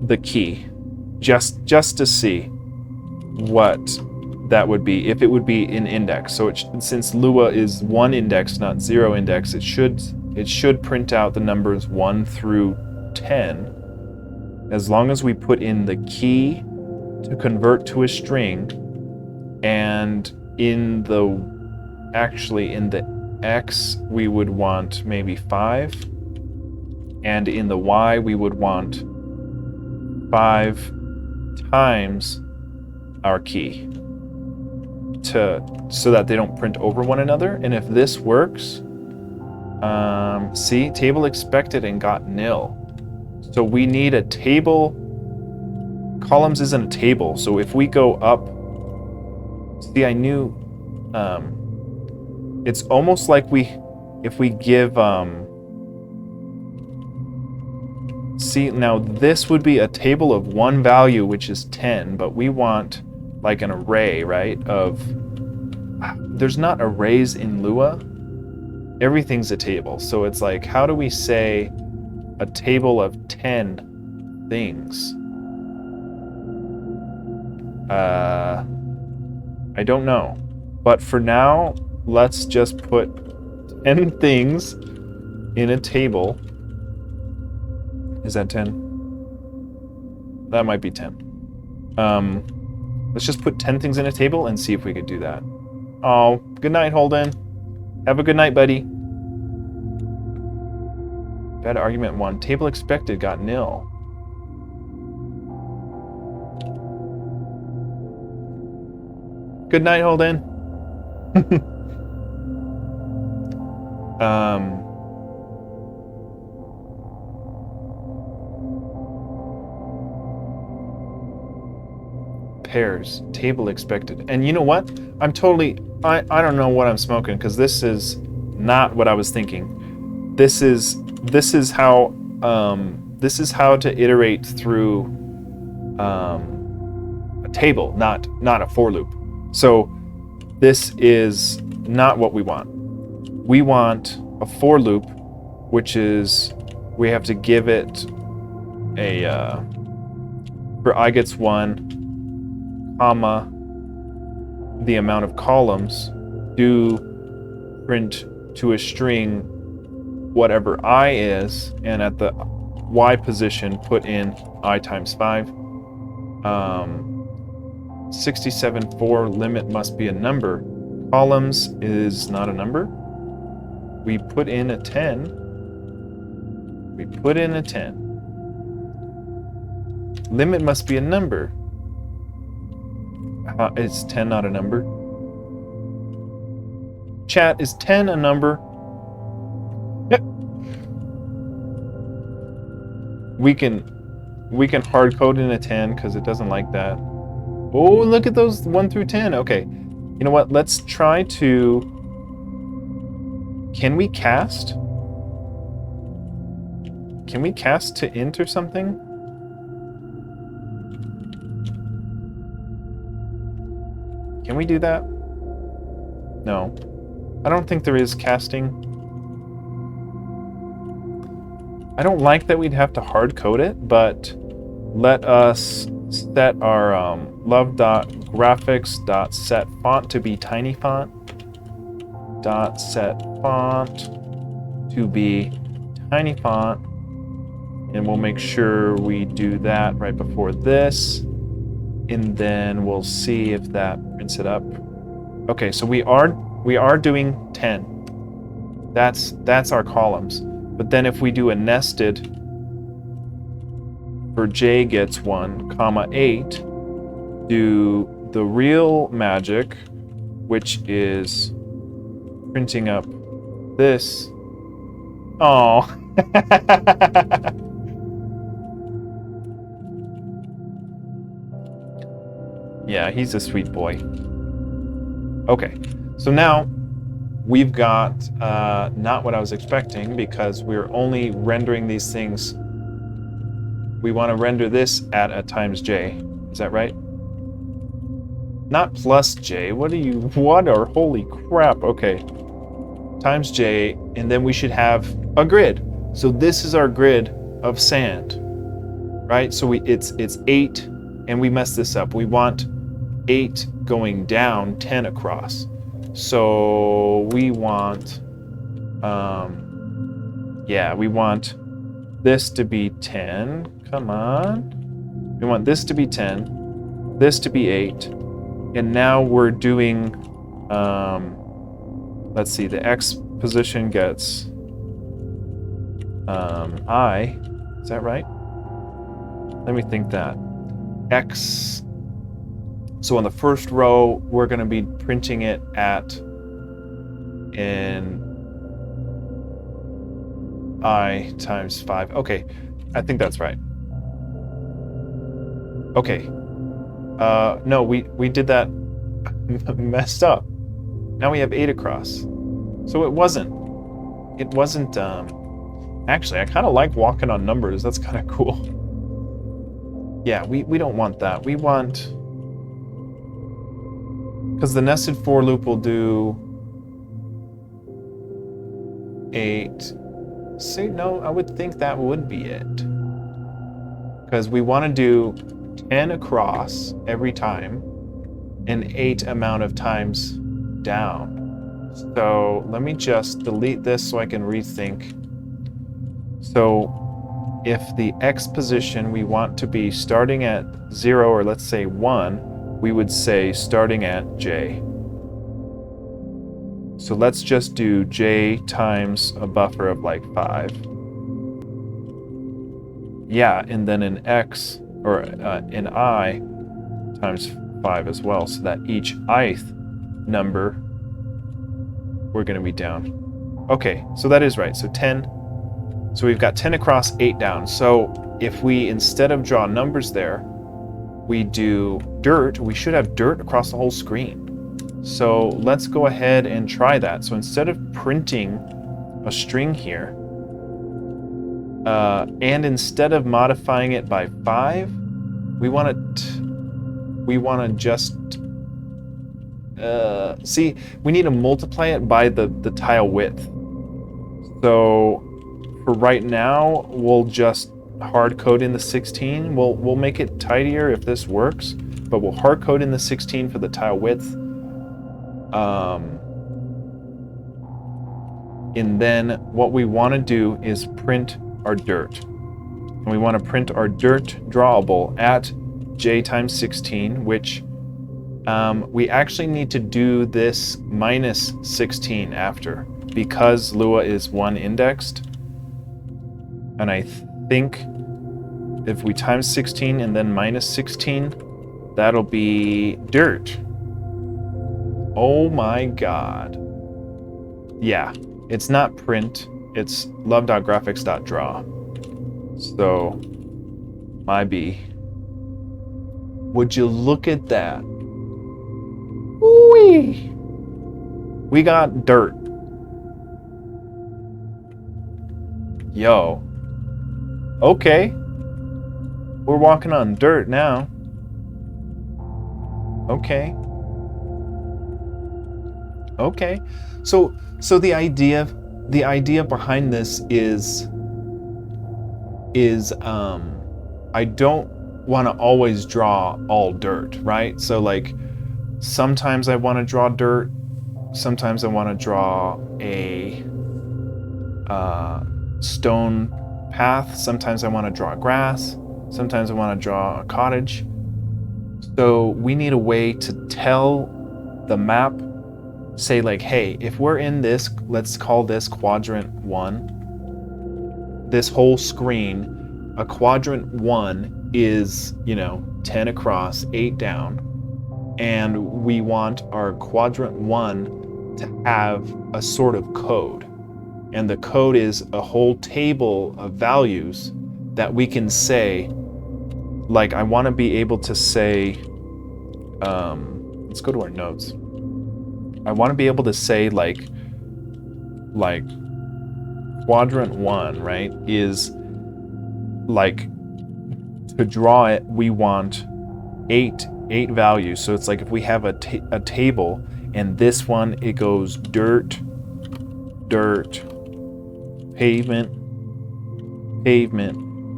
the key, just to see what that would be, if it would be an index. So since Lua is 1 index, not 0 index, it should print out the numbers 1 through 10, as long as we put in the key to convert to a string, and in the X we would want maybe 5, and in the Y we would want 5 times our key, so that they don't print over one another. And if this works, see, table expected and got nil. So we need a table. Columns isn't a table, so if we go up, see, I knew, it's almost like if we give, see, now this would be a table of one value, which is 10, but we want like an array, right? There's not arrays in Lua. Everything's a table. So it's like, how do we say a table of 10 things? I don't know. But for now, let's just put 10 things in a table. Is that 10? That might be 10. Let's just put 10 things in a table and see if we could do that. Oh, good night, Holden. Have a good night, buddy. Bad argument 1. Table expected got nil. Good night, Holden. Pairs, table expected. And you know what? I don't know what I'm smoking, because this is not what I was thinking. This is how to iterate through a table, not a for loop. So this is not what we want. We want a for loop, which is we have to give it a for I gets 1, comma, the amount of columns, do print to a string whatever I is, and at the Y position put in I times 5. 67.4 limit must be a number. Columns is not a number. We put in a 10. We put in a 10. Limit must be a number. Is 10 not a number? Chat, is 10 a number? Yep. We can hard code in a 10 because it doesn't like that. Oh, look at those 1 through 10. Okay. You know what? Let's try to... Can we cast? Can we cast to int or something? Can we do that? No. I don't think there is casting. I don't like that we'd have to hard code it, but let us set our love.graphics.set font to be tiny font. Set font to be tiny font. And we'll make sure we do that right before this. And then we'll see if that prints it up. Okay, so we are doing 10. That's our columns. But then if we do a nested for j gets 1, comma 8, do the real magic, which is printing up this. Oh. Yeah, he's a sweet boy. Okay, so now we've got not what I was expecting, because we're only rendering these things. We want to render this at a times j. Is that right? Not plus j. What are holy crap. Okay. Times j, and then we should have a grid. So this is our grid of sand, right? So it's 8, and we messed this up. We want 8 going down, 10 across. So we want, we want this to be 10. Come on. We want this to be 10, this to be 8, and now we're doing, let's see, the x position gets I. Is that right? Let me think that. X. So on the first row, we're going to be printing it at in I times 5. Okay, I think that's right. Okay. No, we did that messed up. Now we have 8 across. So it wasn't, actually, I kind of like walking on numbers. That's kind of cool. Yeah, we don't want that. We want, because the nested for loop will do 8. See, no, I would think that would be it. Because we want to do 10 across every time and 8 amount of times down. So let me just delete this so I can rethink. So if the x position we want to be starting at 0, or let's say 1, we would say starting at j. So let's just do j times a buffer of like 5. Yeah, and then an x, or an I times 5 as well, so that each ith number we're going to be down. Okay, so that is right. So 10. So we've got 10 across, 8 down. So if we, instead of draw numbers there, we do dirt, we should have dirt across the whole screen. So let's go ahead and try that. So instead of printing a string here, and instead of modifying it by 5, we want to just see, we need to multiply it by the tile width. So for right now, we'll just hard code in the 16. We'll make it tidier if this works, but we'll hard code in the 16 for the tile width. And then what we want to do is print our dirt. And we want to print our dirt drawable at j times 16, which we actually need to do this minus 16 after, because Lua is 1 indexed. And I think if we times 16 and then minus 16, that'll be dirt. Oh my god. Yeah, it's not print, it's love.graphics.draw. So, my B. Would you look at that? Ooh-wee. We got dirt. Yo. Okay. We're walking on dirt now. Okay. Okay. So the idea behind this is is I don't want to always draw all dirt, right? So like sometimes I want to draw dirt, sometimes I want to draw a stone path, sometimes I want to draw grass, sometimes I want to draw a cottage. So we need a way to tell the map, say like, hey, if we're in this, let's call this quadrant 1, this whole screen, a quadrant 1 is, 10 across, 8 down, and we want our quadrant 1 to have a sort of code. And the code is a whole table of values that we can say, like I want to be able to say, let's go to our notes. I want to be able to say like quadrant 1, right, is like, to draw it, we want eight values. So it's like if we have a table, and this one, it goes dirt, pavement,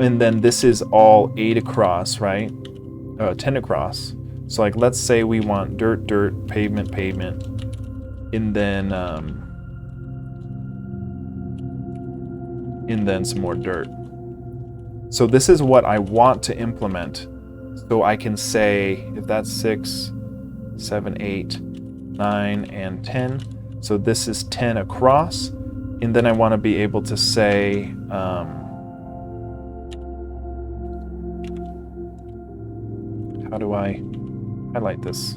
and then this is all 8 across, right? 10 across. So like, let's say we want dirt, pavement, and then some more dirt. So this is what I want to implement. So I can say, if that's 6, 7, 8, 9, and 10. So this is 10 across. And then I want to be able to say, how do I highlight this?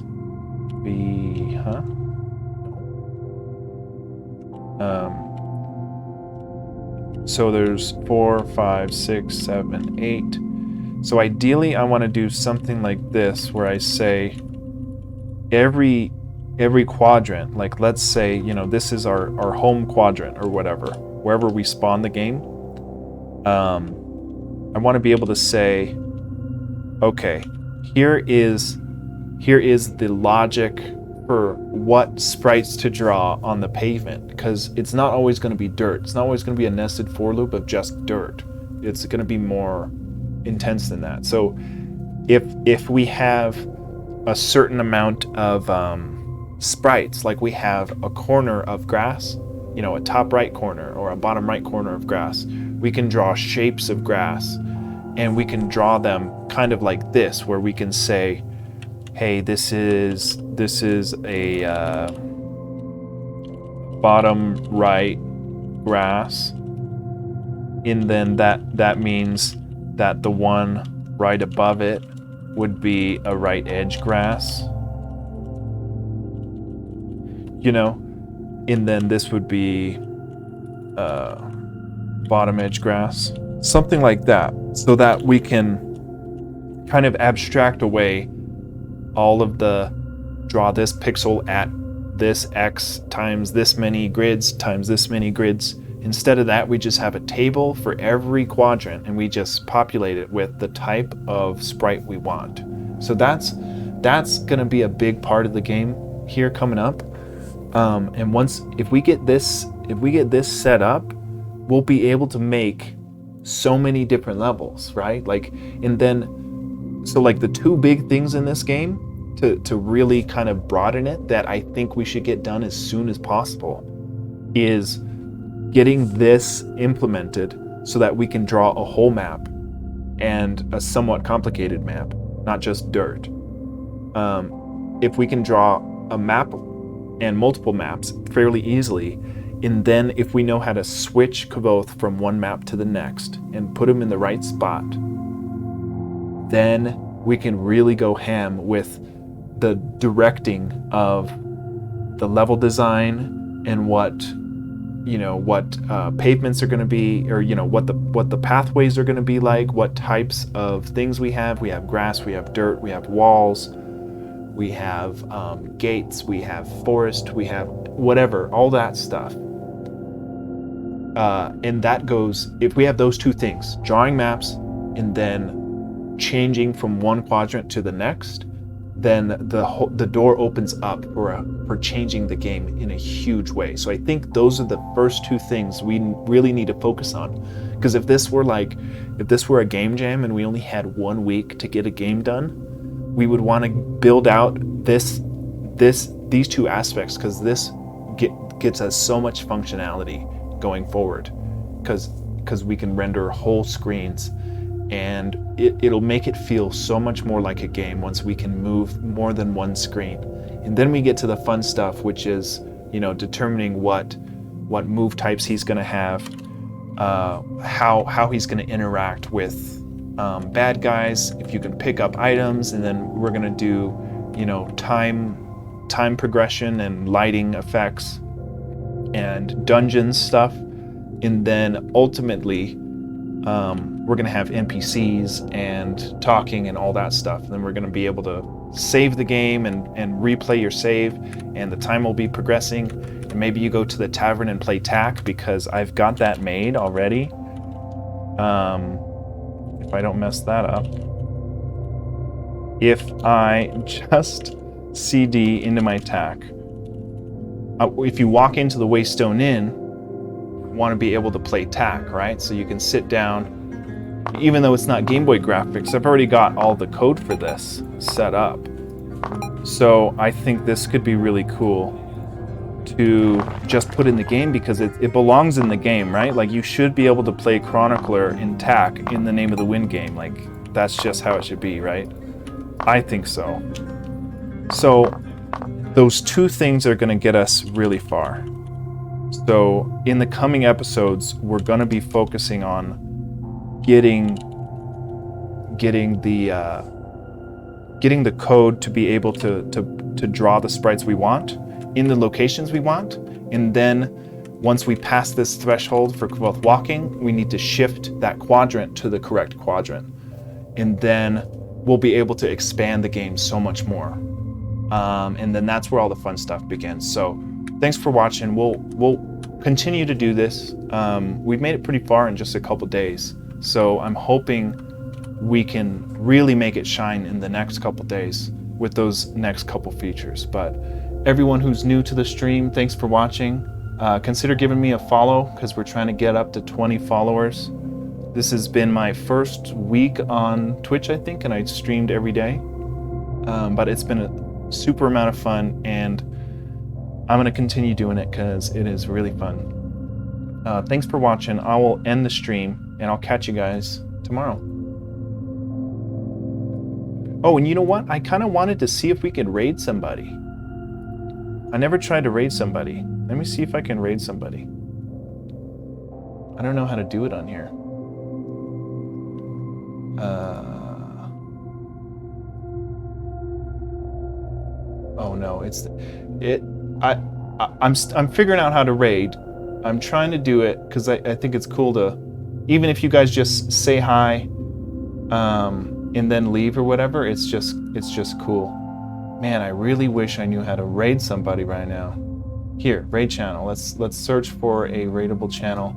So there's 4, 5, 6, 7, 8. So ideally I want to do something like this, where I say every quadrant, like let's say, this is our home quadrant or whatever, wherever we spawn the game. I want to be able to say, okay, here is the logic for what sprites to draw on the pavement, because it's not always going to be dirt. It's not always going to be a nested for loop of just dirt. It's going to be more intense than that. So if we have a certain amount of sprites, like we have a corner of grass, a top right corner or a bottom right corner of grass, we can draw shapes of grass, and we can draw them kind of like this, where we can say, hey, this is a bottom right grass, and then that means that the one right above it would be a right edge grass, and then this would be bottom edge grass, something like that, so that we can kind of abstract away all of the draw this pixel at this X times this many grids times this many grids. Instead of that, we just have a table for every quadrant, and we just populate it with the type of sprite we want. So that's going to be a big part of the game here coming up. And if we get this set up, we'll be able to make so many different levels, right? So the two big things in this game to really kind of broaden it, that I think we should get done as soon as possible, is getting this implemented so that we can draw a whole map, and a somewhat complicated map, not just dirt. If we can draw a map and multiple maps fairly easily, and then if we know how to switch both from one map to the next and put them in the right spot, then we can really go ham with the directing of the level design, and what pavements are going to be, or what the pathways are going to be like, what types of things we have. We have grass, we have dirt, we have walls, we have gates, we have forest, we have whatever, all that stuff. And that goes, if we have those two things, drawing maps and then changing from one quadrant to the next, then the door opens up for changing the game in a huge way. So I think those are the first two things we really need to focus on, Because if this were a game jam and we only had 1 week to get a game done, we would want to build out these two aspects, because this gets us so much functionality going forward, because we can render whole screens, and it'll make it feel so much more like a game once we can move more than one screen. And then we get to the fun stuff, which is, determining what move types he's going to have, how he's going to interact with bad guys, if you can pick up items, and then we're going to do, time progression and lighting effects and dungeon stuff. And then ultimately, we're going to have NPCs and talking and all that stuff. And then we're going to be able to save the game and replay your save, and the time will be progressing. And maybe you go to the tavern and play tack, because I've got that made already. If I don't mess that up. If I just CD into my tack, if you walk into the Waystone Inn, you want to be able to play tack, right? So you can sit down. Even though it's not Game Boy graphics, I've already got all the code for this set up. So I think this could be really cool to just put in the game, because it belongs in the game, right? Like, you should be able to play Chronicler in tack in the Name of the Wind game. Like, that's just how it should be, right? I think so. So those two things are going to get us really far. So in the coming episodes, we're going to be focusing on getting the code to be able to draw the sprites we want in the locations we want. And then once we pass this threshold for both walking, we need to shift that quadrant to the correct quadrant. And then we'll be able to expand the game so much more. And then that's where all the fun stuff begins. So thanks for watching. We'll continue to do this. We've made it pretty far in just a couple days. So I'm hoping we can really make it shine in the next couple days with those next couple features. But everyone who's new to the stream, thanks for watching. Consider giving me a follow, because we're trying to get up to 20 followers. This has been my first week on Twitch, I think, and I streamed every day. But it's been a super amount of fun, and I'm going to continue doing it because it is really fun. Thanks for watching. I will end the stream, and I'll catch you guys tomorrow. Oh, and you know what? I kind of wanted to see if we could raid somebody. I never tried to raid somebody. Let me see if I can raid somebody. I don't know how to do it on here. Oh no, I'm figuring out how to raid. I'm trying to do it because I think it's cool to, even if you guys just say hi, and then leave or whatever, it's just cool. Man, I really wish I knew how to raid somebody right now. Here, raid channel. Let's search for a raidable channel.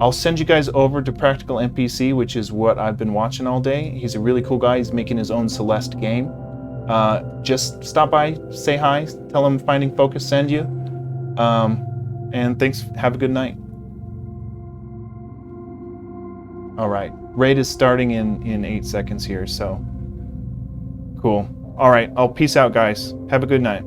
I'll send you guys over to Practical NPC, which is what I've been watching all day. He's a really cool guy. He's making his own Celeste game. Just stop by, say hi, tell him Finding Focus send you. And thanks. Have a good night. All right, raid is starting in 8 seconds here, so cool. All right, I'll peace out, guys. Have a good night.